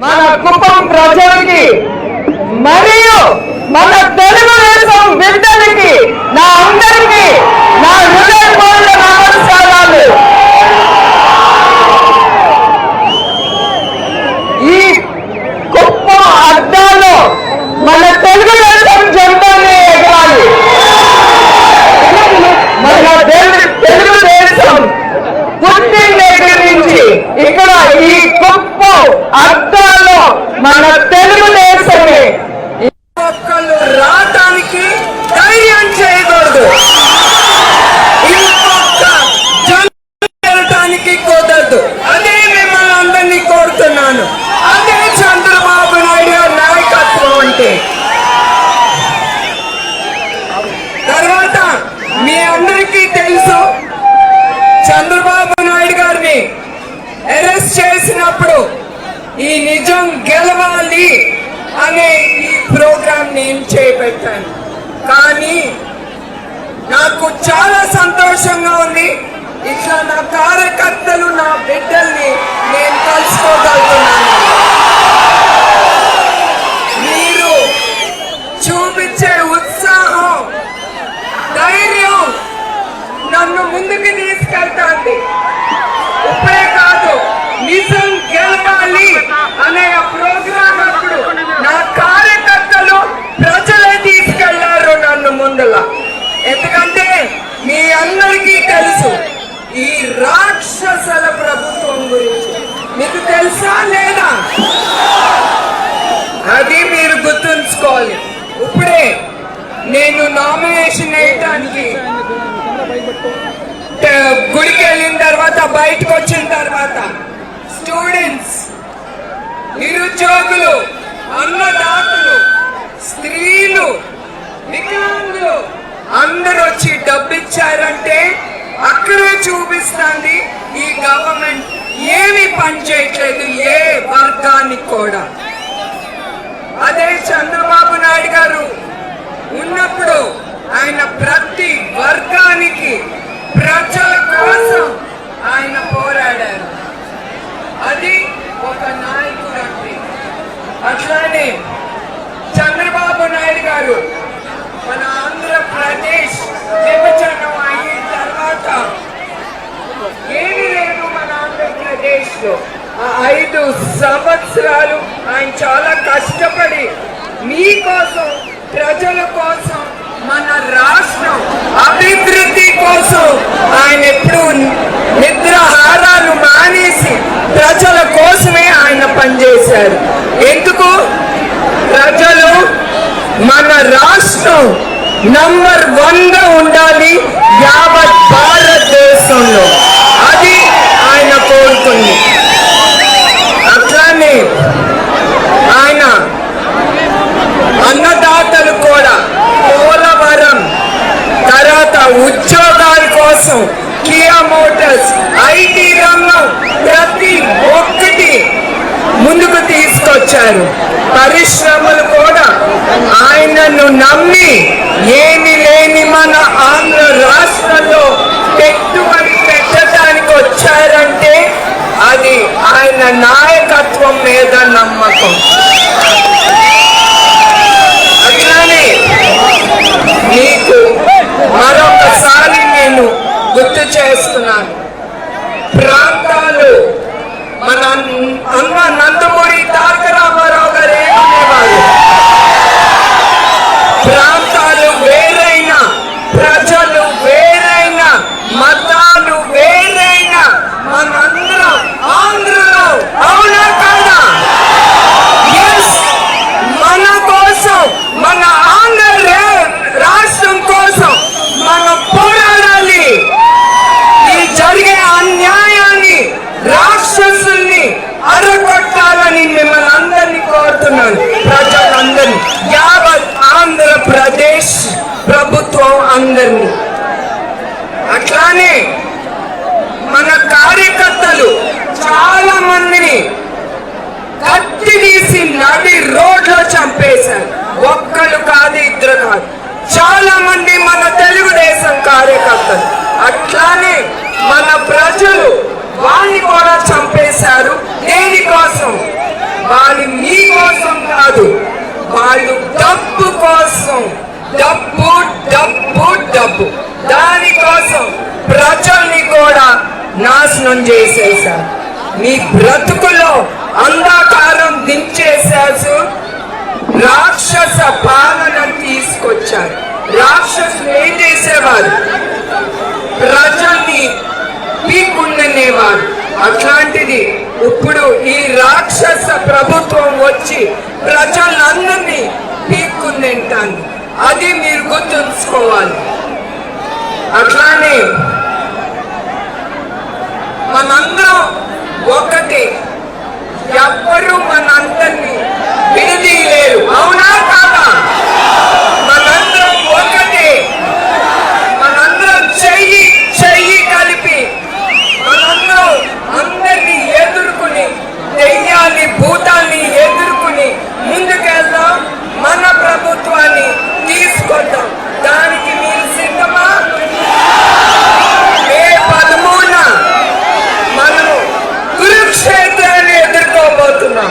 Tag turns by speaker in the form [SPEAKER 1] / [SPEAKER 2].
[SPEAKER 1] మన కుప్పం ప్రజలకి మరియు మన తెలుగుదేశం బిడ్డలకి నా అందరికీ నా హృదయపూర్వక నమస్కారాలు. ఈ కుప్పం అడ్డాలో మన తెలుగుదేశం జెండాని ఎగరాలి. మన తెలుగుదేశం పుట్టిన దగ్గర నుంచి ఇక్కడ ఈ కుప్పం అడ్డాలో మన తెలుగుదేశమే.
[SPEAKER 2] ఒక్కళ్ళు రావటానికి ధైర్యం చేయకూడదు, ఇంకొక జనటానికి కుదరదు. అదే మిమ్మల్ని అందరినీ కోరుతున్నాను. అదే చంద్రబాబు నాయుడు గారి నాయకత్వం అంటే. తర్వాత మీ అందరికీ తెలుసు, చంద్రబాబు నాయుడు గారిని అరెస్ట్ చేసినప్పుడు ఈ నిజం గెలవాలి అనే ఈ ప్రోగ్రాం నేను చేపట్టాను. కానీ నాకు చాలా సంతోషంగా ఉంది, ఇట్లా నా కార్యకర్తలు నా బిడ్డల్ని నేను కలుసుకోగలుగుతున్నాను. మీరు చూపించే ఉత్సాహం, ధైర్యం నన్ను ముందుకు తీసుకెళ్తాంది. ఇప్పుడే కాదు, నిజం గెలవాలి అనే ప్రోగ్రాం అప్పుడు నా కార్యకర్తలు ప్రజలే తీసుకెళ్లారు నన్ను ముందల. ఎందుకంటే మీ అందరికీ తెలుసు ఈ రాక్షసుల ప్రభుత్వం గురించి. మీకు తెలుసా లేదా? అది మీరు గుర్తుంచుకోవాలి. ఇప్పుడే నేను నామినేషన్ వేయటానికి గుడికి వెళ్ళిన తర్వాత, బయటకు వచ్చిన తర్వాత స్టూడెంట్స్, నిరుద్యోగులు, అన్నదాతలు, స్త్రీలు, వికలాంగులు అందరూ వచ్చి డబ్బు ఇచ్చారంటే అక్కడే చూపిస్తుంది ఈ గవర్నమెంట్ ఏమి పని చేయట్లేదు ఏ వర్గానికి కూడా. అదే చంద్రబాబు నాయుడు గారు ఉన్నప్పుడు ఆయన ప్రతి వర్గానికి ప్రజల కోసం ఆయన పోరాడారు. అది ఒక నాయకుడు అంటే. అట్లానే చంద్రబాబు నాయుడు గారు మన ఆంధ్రప్రదేశ్ విభజన అయిన తర్వాత ఏమీ లేదు మన ఆంధ్రప్రదేశ్ లో. 5 సంవత్సరాలు ఆయన చాలా కష్టపడి మీకోసం, ప్రజల కోసం, మన రాష్ట్రం అభివృద్ధి కోసం ఆయన ఎప్పుడు నిద్రాహారాలు మానేసి ప్రజల కోసమే ఆయన పనిచేశారు. ఎందుకు? ప్రజలు మన రాష్ట్రం నంబర్ 1గా ఉండాలి యావత్ భారతదేశంలో. అది ఆయన కోరుకుంది. అట్లానే ఆయన అన్నదాతలు కూడా పోలవరం తర్వాత ఉద్యోగాల కోసం కియా మోటార్స్, ఐటీ రంగం ప్రతి ఒక్కటి ముందుకు తీసుకొచ్చారు. పరిశ్రమలు కూడా ఆయనను నమ్మి ఏమి లేని మన ఆంధ్ర రాష్ట్రంలో పెట్టుబడి పెట్టడానికి వచ్చారంటే అది ఆయన నాయకత్వం మీద నమ్మకం. అట్లానే మీకు మరొకసారి నేను గుర్తు చేస్తున్నాను, ప్రాంతాలు మన అన్న నందమూరి తారక రామారావు గారు ఏమనేవారు, ప్రాంతాలు వేరైనా, ప్రజలు వేరైనా, మతాలు వేరైనా, మనందరం ఆంధ్రలో. అవునా కాదా? మన కోసం, మన ఆంధ్ర రాష్ట్రం కోసం మనం పోరాడాలి. ఈ జరిగే అన్యాయాన్ని, రాక్షసుల్ని అరగొట్టాలని మిమ్మల్ని అందరినీ కోరుతున్నాను. ప్రజలందరినీ, యావత్ ఆంధ్రప్రదేశ్ ప్రభుత్వం అందరినీ. అట్లానే మన కార్యకర్తలు చాలా మందిని కత్తి తీసి నడి రోడ్లో చంపేశారు. ఒక్కరు కాదు, ఇద్దరు కాదు, చాలా మంది మన తెలుగుదేశం కార్యకర్తలు. అట్లానే మన ప్రజలు వాణ్ణి కూడా చంపేశారు. దేనికోసం? వాళ్ళ వాళ్ళు డబ్బు కోసం డబ్బు డబ్బు డబ్బు దానికోసం ప్రజల్ని కూడా నాశనం చేసేశారు. మీ బ్రతుకులో అంధకారం దించేశారు, రాక్షస పాలన తీసుకొచ్చారు. రాక్షసులు ఏం చేసేవారు? ప్రజల్ని పీకుండనేవారు. అట్లాంటిది ఇప్పుడు ఈ రాక్షస ప్రభుత్వం వచ్చి ప్రజలందరినీ పీక్కుందంటాను. అది మీరు గుర్తుంచుకోవాలి. అట్లానే మనందరం ఒకటి, ఎవ్వరూ మనందరినీ విడదీయలేరు. అవునా కాదా? మనందరం ఒకటే. మనందరం చెయ్యి చెయ్యి కలిపి మనందరం అందరినీ ఎదుర్కొని, దెయ్యాన్ని భూతాన్ని ఎదుర్కొని ముందుకెళ్దాం. మన ప్రభుత్వాన్ని తీసుకొద్దాం. దానికి మీరు సిద్ధమా? మే 13న మనము కురుక్షేత్రాన్ని ఎదుర్కోబోతున్నాం.